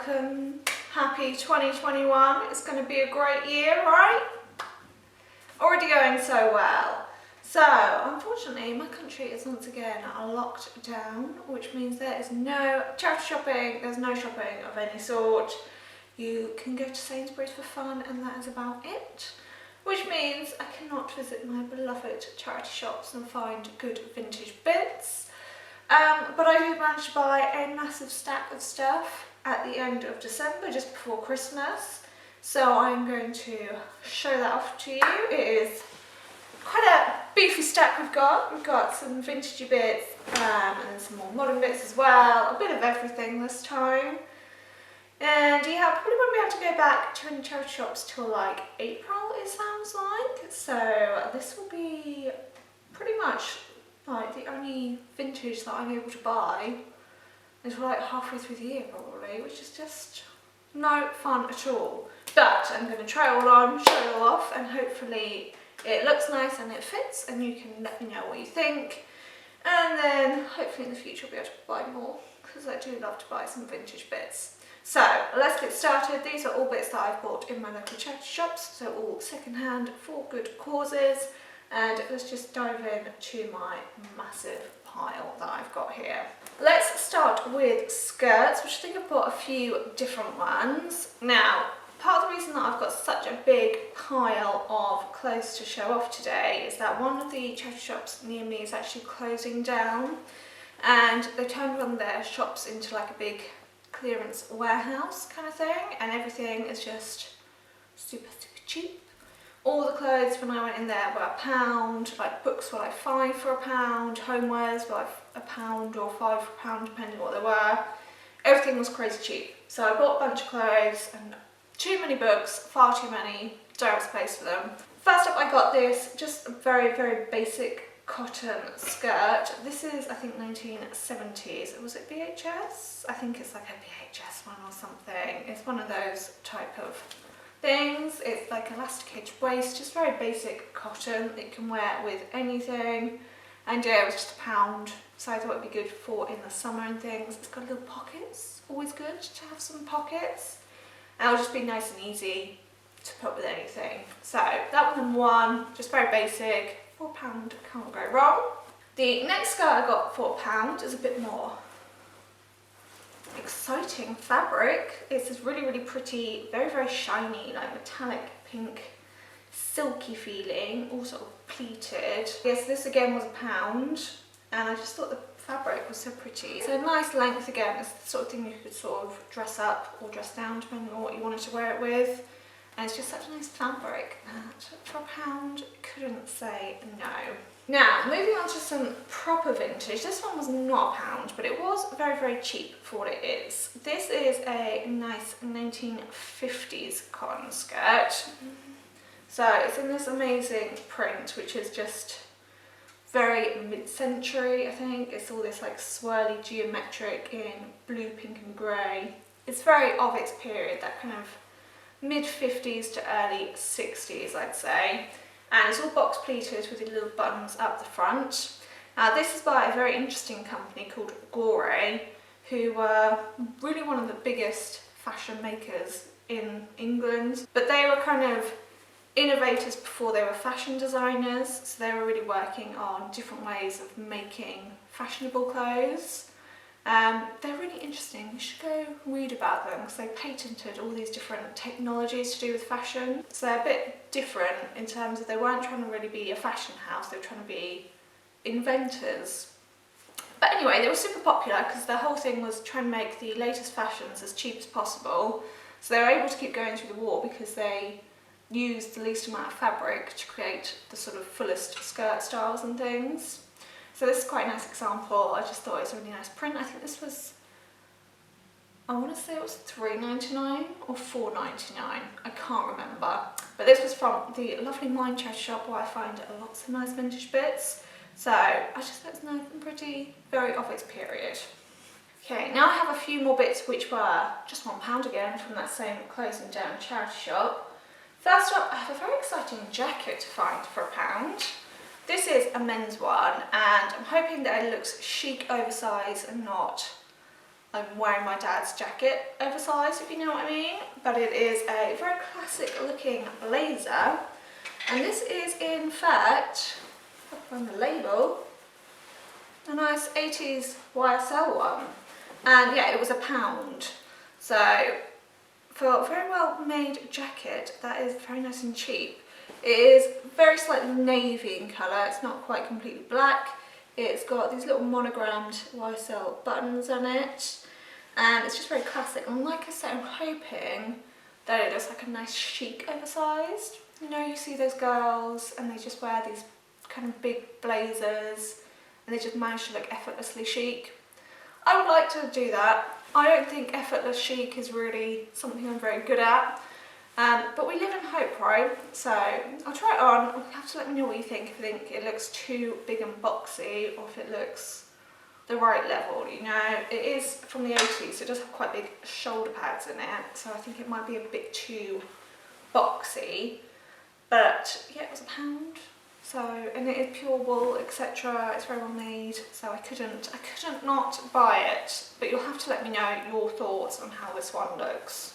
welcome. Happy 2021. It's going to be a great year, right? Already going so well. So, unfortunately, my country is once again locked down, which means there is no charity shopping, there's no shopping of any sort. You can go to Sainsbury's for fun and that is about it. Which means I cannot visit my beloved charity shops and find good vintage bits. But I did manage to buy a massive stack of stuff at the end of December, just before Christmas. So I'm going to show that off to you. It is quite a beefy stack we've got. We've got some vintagey bits and some more modern bits as well. A bit of everything this time. And yeah, I probably won't be able to go back to any charity shops till like April, it sounds like. So this will be pretty much like the only vintage that I'm able to buy until like halfway through the year probably, which is just no fun at all. But I'm going to try it all on, show it all off, and hopefully it looks nice and it fits and you can let me know what you think. And then hopefully in the future I'll be able to buy more, because I do love to buy some vintage bits. So let's get started. These are all bits that I've bought in my local charity shops, so all secondhand for good causes. And let's just dive in to my massive pile that I've got here. Let's start with skirts, which I think I've bought a few different ones. Now, part of the reason that I've got such a big pile of clothes to show off today is that one of the charity shops near me is actually closing down, and they turned one of their shops into like a big clearance warehouse kind of thing, and everything is just super cheap. All the clothes when I went in there were £1, like books were like £5 for £1, homewares were like £1 or £5 for £1 depending what they were. Everything was crazy cheap. So I bought a bunch of clothes and too many books, far too many, don't have space for them. First up I got this, just a very basic cotton skirt. This is I think 1970s. Was it VHS? I think it's like a VHS one or something. It's one of those type of things. It's like elastic edge waist, just very basic cotton that you can wear with anything. And yeah, it was just £1, so I thought it'd be good for in the summer and things. It's got little pockets, always good to have some pockets. And it'll just be nice and easy to put with anything. So that was number one, just very basic. £4, can't go wrong. The next skirt I got for £1 is a bit more exciting fabric. It's this really pretty, very shiny, like metallic pink, silky feeling, all sort of pleated. Yes, this again was £1, and I just thought the fabric was so pretty. So nice length again. It's the sort of thing you could sort of dress up or dress down depending on what you wanted to wear it with. And it's just such a nice fabric that for £1 couldn't say no. Now, moving on to some proper vintage. This one was not £1, but it was very cheap for what it is. This is a nice 1950s cotton skirt. So it's in this amazing print, which is just very mid-century, I think. It's all this like swirly geometric in blue, pink and grey. It's very of its period, that kind of mid-50s to early 60s, I'd say. And it's all box pleated with the little buttons up the front. Now this is by a very interesting company called Gor-Ray, who were really one of the biggest fashion makers in England. But they were kind of innovators before they were fashion designers, so they were really working on different ways of making fashionable clothes. They're really interesting. You should go read about them because they patented all these different technologies to do with fashion. So they're a bit different in terms of they weren't trying to really be a fashion house, they were trying to be inventors. But anyway, they were super popular because their whole thing was trying to make the latest fashions as cheap as possible. So they were able to keep going through the war because they used the least amount of fabric to create the sort of fullest skirt styles and things. So this is quite a nice example. I just thought it was a really nice print. I think this was, I want to say it was £3.99 or £4.99. I can't remember. But this was from the lovely Mind Charity shop where I find lots of nice vintage bits. So I just thought it was nice and pretty, very of its period. Okay, now I have a few more bits which were just £1 again from that same closing down charity shop. First up, I have a very exciting jacket to find for £1. This is a men's one, and I'm hoping that it looks chic, oversized, and not I'm wearing my dad's jacket, oversized, if you know what I mean. But it is a very classic looking blazer. And this is in fact, up on the label, a nice 80s YSL one. And yeah, it was £1. So for a very well made jacket, that is very nice and cheap. It is very slightly navy in colour, it's not quite completely black. It's got these little monogrammed YSL buttons on it, and it's just very classic. And like I said, I'm hoping that it looks like a nice chic oversized. You know, you see those girls and they just wear these kind of big blazers and they just manage to look effortlessly chic. I would like to do that. I don't think effortless chic is really something I'm very good at. But we live in hope, right? So I'll try it on. You'll have to let me know what you think. If you think it looks too big and boxy, or if it looks the right level. You know, it is from the 80s, so it does have quite big shoulder pads in it. So I think it might be a bit too boxy. But yeah, it was £1. So, and it is pure wool, etc. It's very well made, so I couldn't not buy it. But you'll have to let me know your thoughts on how this one looks.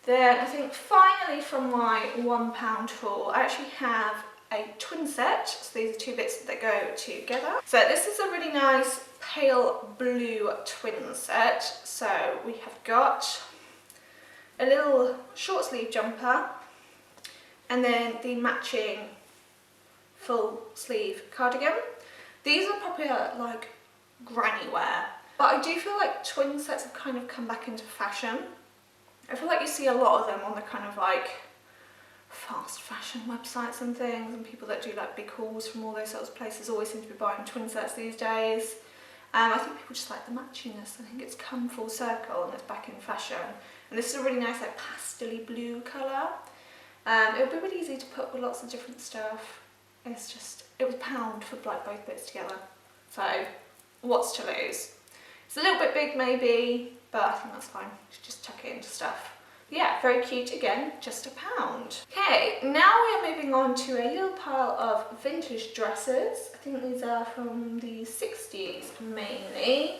Then I think finally from my £1 haul, I actually have a twin set. So these are two bits that go together. So this is a really nice pale blue twin set. So we have got a little short sleeve jumper and then the matching full sleeve cardigan. These are popular like granny wear, but I do feel like twin sets have kind of come back into fashion. I feel like you see a lot of them on the kind of like fast fashion websites and things, and people that do like big hauls from all those sorts of places always seem to be buying twin sets these days. I think people just like the matchiness. I think it's come full circle and it's back in fashion. And this is a really nice like pastel-y blue colour. It'll be really easy to put with lots of different stuff. It's just, it was £1 for like both bits together. So what's to lose? It's a little bit big maybe, but I think that's fine. Just tuck it into stuff. Yeah, very cute again, just £1. Okay, now we are moving on to a little pile of vintage dresses. I think these are from the 60s mainly.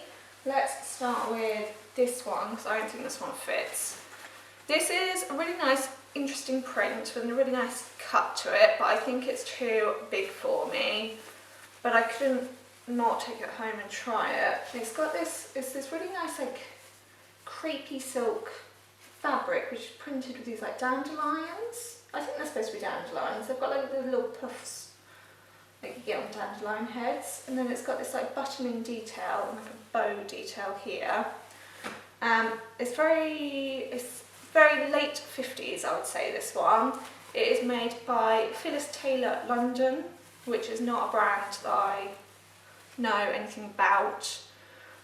Let's start with this one, because I don't think this one fits. This is a really nice, interesting print with a really nice cut to it, but I think it's too big for me. But I couldn't not take it home and try it. It's got this, it's this really nice like crepey silk fabric which is printed with these like dandelions. I think they're supposed to be dandelions. They've got like the little puffs like you get on dandelion heads, and then it's got this like buttoning detail and like a bow detail here. It's very late 50s, I would say, this one. It is made by Phyllis Taylor London, which is not a brand that I know anything about,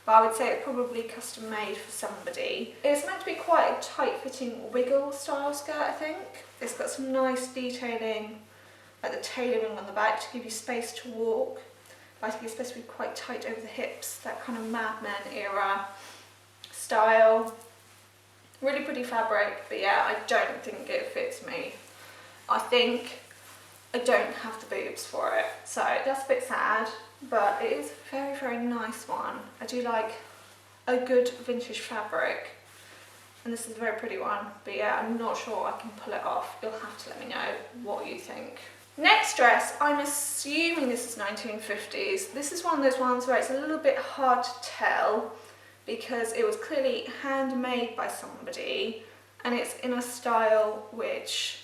but I would say it's probably custom made for somebody. It's meant to be quite a tight fitting wiggle style skirt, I think. It's got some nice detailing, like the tailoring on the back to give you space to walk. But I think it's supposed to be quite tight over the hips, that kind of Mad Men era style. Really pretty fabric, but yeah, I don't think it fits me. I think I don't have the boobs for it, so that's a bit sad. But it is a very, very nice one. I do like a good vintage fabric, and this is a very pretty one, but yeah, I'm not sure I can pull it off. You'll have to let me know what you think. Next dress, I'm assuming this is 1950s. This is one of those ones where it's a little bit hard to tell because it was clearly handmade by somebody, and it's in a style which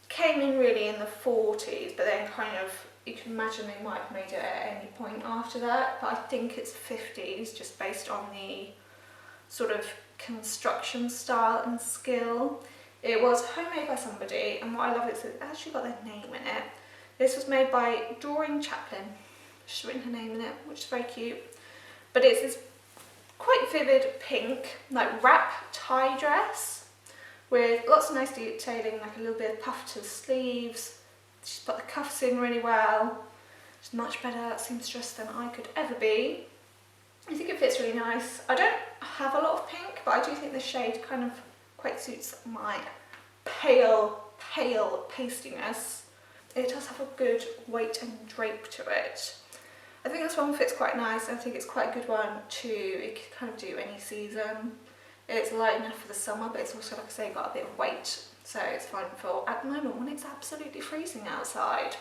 came in really in the 40s, but then kind of, you can imagine they might have made it at any point after that, but I think it's 50s just based on the sort of construction style and skill. It was homemade by somebody, and what I love is it actually got their name in it. This was made by Doreen Chaplin. She's written her name in it, which is very cute. But it's this quite vivid pink, like wrap tie dress with lots of nice detailing, like a little bit of puff to the sleeves. She's put the cuffs in really well. She's much better seamstress than I could ever be. I think it fits really nice. I don't have a lot of pink, but I do think the shade kind of quite suits my pale pastiness. It does have a good weight and drape to it. I think this one fits quite nice. I think it's quite a good one to, it can kind of do any season. It's light enough for the summer, but it's also, like I say, got a bit of weight. So it's fine for at the moment when it's absolutely freezing outside.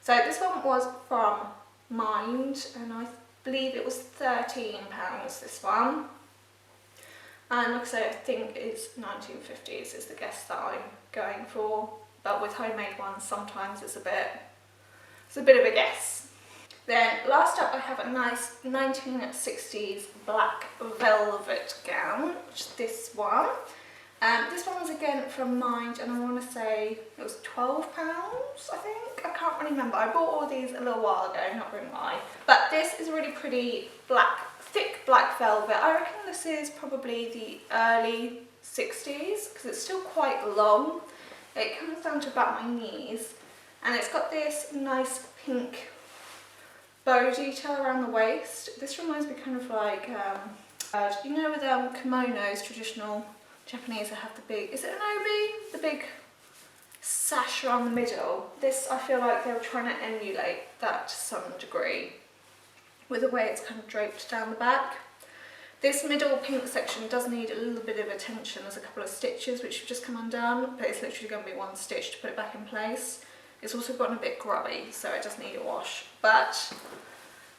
So this one was from Mind, and I believe it was £13, this one. And like I say, I think it's 1950s is the guess that I'm going for. But with homemade ones, sometimes it's a bit of a guess. Then last up I have a nice 1960s black velvet gown, which is this one. This one was again from Mind, and I want to say it was £12, I think. I can't really remember. I bought all these a little while ago, not really lie. But this is a really pretty black, thick black velvet. I reckon this is probably the early 60s because it's still quite long. It comes down to about my knees, and it's got this nice pink bow detail around the waist. This reminds me kind of like, you know, with kimonos, traditional Japanese, that have the big, is it an obi? The big sash around the middle. This, I feel like they were trying to emulate that to some degree with the way it's kind of draped down the back. This middle pink section does need a little bit of attention. There's a couple of stitches which have just come undone, but it's literally going to be one stitch to put it back in place. It's also gotten a bit grubby, so it does need a wash, but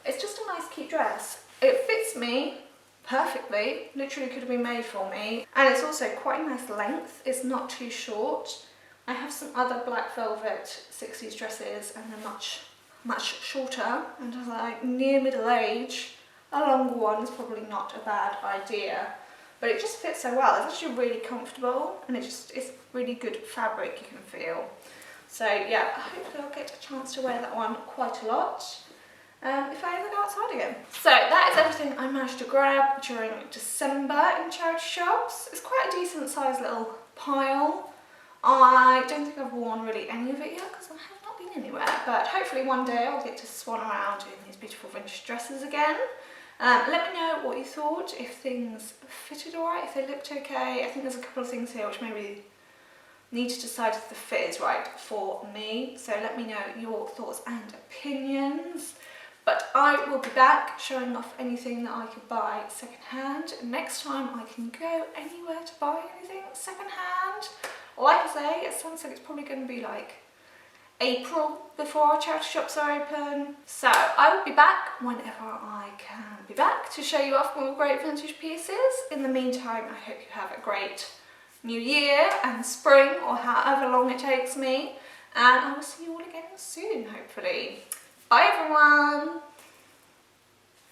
it's just a nice cute dress. It fits me perfectly, literally could have been made for me, and it's also quite a nice length. It's not too short. I have some other black velvet 60s dresses, and they're much shorter, and as like near middle age, a longer one is probably not a bad idea, but it just fits so well. It's actually really comfortable, and it's really good fabric you can feel. So yeah, hopefully I'll get a chance to wear that one quite a lot if I ever go outside again. So that is everything I managed to grab during December in charity shops. It's quite a decent sized little pile. I don't think I've worn really any of it yet because I have not been anywhere, but hopefully one day I'll get to swan around in these beautiful vintage dresses again. Let me know what you thought, if things fitted alright, if they looked okay. I think there's a couple of things here which maybe need to decide if the fit is right for me, so let me know your thoughts and opinions. But I will be back showing off anything that I could buy secondhand. Next time I can go anywhere to buy anything secondhand. Like I say, it sounds like it's probably going to be like April before our charity shops are open. So I will be back whenever I can be back to show you off more great vintage pieces. In the meantime, I hope you have a great New Year and spring, or however long it takes me, and I will see you all again soon, hopefully. Bye everyone!